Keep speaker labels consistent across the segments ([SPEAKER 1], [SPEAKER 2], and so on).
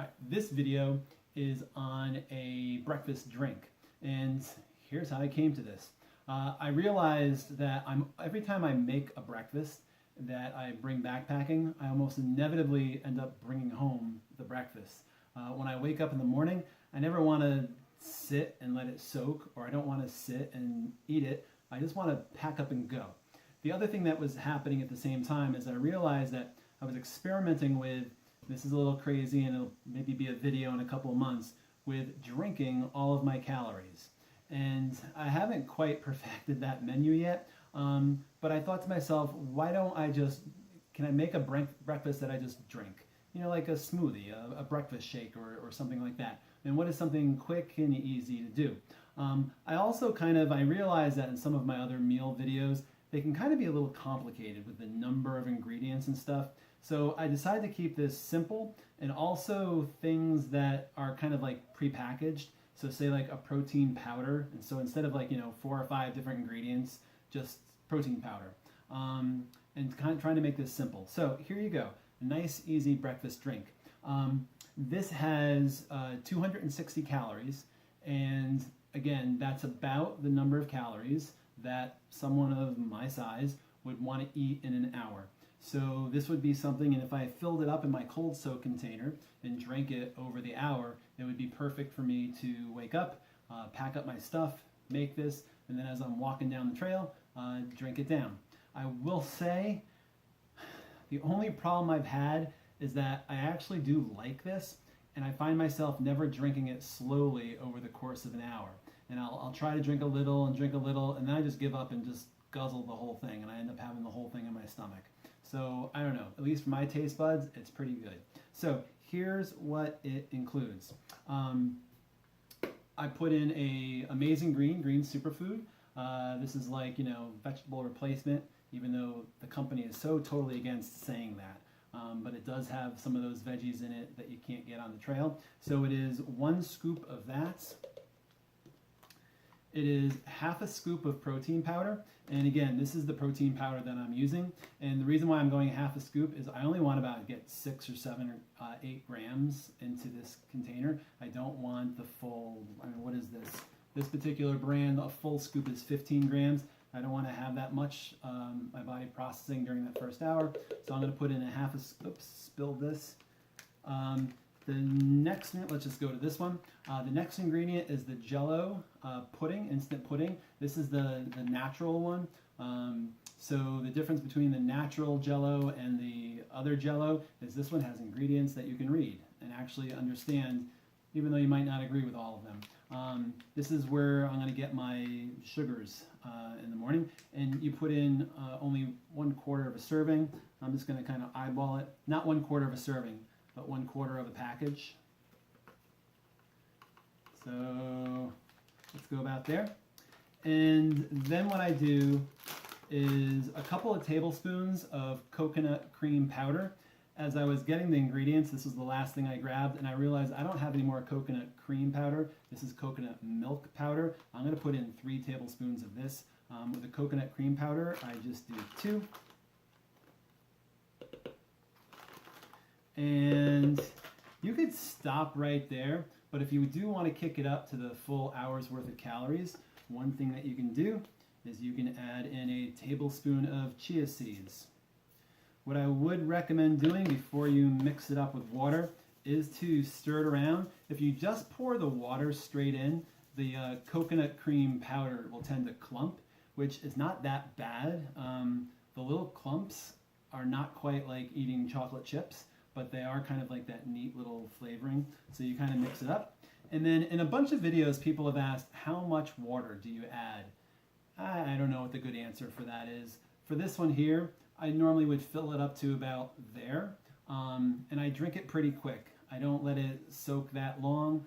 [SPEAKER 1] Hi, this video is on a breakfast drink, and here's how I came to this. I realized that every time I make a breakfast that I bring backpacking, I almost inevitably end up bringing home the breakfast. When I wake up in the morning, I never want to sit and let it soak, or I don't want to sit and eat it. I just want to pack up and go. The other thing that was happening at the same time is I realized that I was experimenting with, this is a little crazy and it'll maybe be a video in a couple of months, with drinking all of my calories. And I haven't quite perfected that menu yet, but I thought to myself, why don't I can I make a breakfast that I just drink? You know, like a smoothie, a breakfast shake or something like that. And what is something quick and easy to do? I also I realized that in some of my other meal videos, they can kind of be a little complicated with the number of ingredients and stuff. So I decided to keep this simple, and also things that are kind of like prepackaged. So say like a protein powder, and so instead of 4 or 5 different ingredients, just protein powder. And kind of trying to make this simple. So here you go, a nice easy breakfast drink. This has 260 calories, and again, that's about the number of calories that someone of my size would want to eat in an hour. So this would be something, and if I filled it up in my cold soak container and drank it over the hour, it would be perfect for me to wake up, pack up my stuff, make this, and then as I'm walking down the trail, drink it down. I will say, the only problem I've had is that I actually do like this, and I find myself never drinking it slowly over the course of an hour. And I'll try to drink a little, and then I just give up and just guzzle the whole thing, and I end up having the whole thing in my stomach. So I don't know, at least for my taste buds, it's pretty good. So here's what it includes. I put in a Amazing Green superfood. This is like, vegetable replacement, even though the company is so totally against saying that. But it does have some of those veggies in it that you can't get on the trail. So it is 1 scoop of that. It is half a scoop of protein powder. And again, this is the protein powder that I'm using. And the reason why I'm going half a scoop is I only want about get 6 or 7 or 8 grams into this container. I don't want the full, what is this? This particular brand, a full scoop is 15 grams. I don't want to have that much my body processing during that first hour. So I'm going to put in a half a scoop, spilled this. The next, let's just go to this one. The next ingredient is the Jell-O pudding, instant pudding. This is the natural one. So the difference between the natural Jell-O and the other Jell-O is this one has ingredients that you can read and actually understand, even though you might not agree with all of them. This is where I'm going to get my sugars in the morning, and you put in only 1/4 of a serving. I'm just going to kind of eyeball it. Not 1/4 of a serving, but 1/4 of a package. So let's go about there. And then what I do is a couple of tablespoons of coconut cream powder. As I was getting the ingredients, this was the last thing I grabbed, and I realized I don't have any more coconut cream powder. This is coconut milk powder. I'm going to put in 3 tablespoons of this. With the coconut cream powder, I just do 2. And you could stop right there, but if you do want to kick it up to the full hour's worth of calories, one thing that you can do is you can add in a tablespoon of chia seeds. What I would recommend doing before you mix it up with water is to stir it around. If you just pour the water straight in, the coconut cream powder will tend to clump, which is not that bad. The little clumps are not quite like eating chocolate chips, but they are kind of like that neat little flavoring. So you kind of mix it up. And then in a bunch of videos, people have asked, how much water do you add? I don't know what the good answer for that is. For this one here, I normally would fill it up to about there. And I drink it pretty quick. I don't let it soak that long.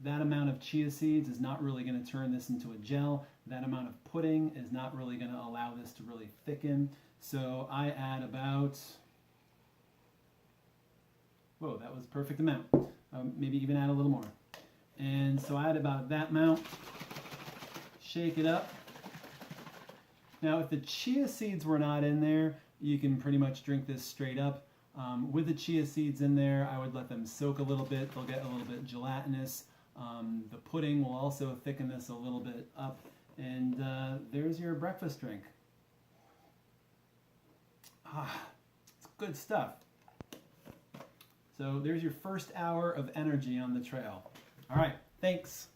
[SPEAKER 1] That amount of chia seeds is not really going to turn this into a gel. That amount of pudding is not really going to allow this to really thicken. So I add about, whoa, that was perfect amount. Maybe even add a little more. And so I add about that amount. Shake it up. Now if the chia seeds were not in there, you can pretty much drink this straight up. With the chia seeds in there, I would let them soak a little bit. They'll get a little bit gelatinous. The pudding will also thicken this a little bit up. And there's your breakfast drink. It's good stuff. So there's your first hour of energy on the trail. All right, thanks.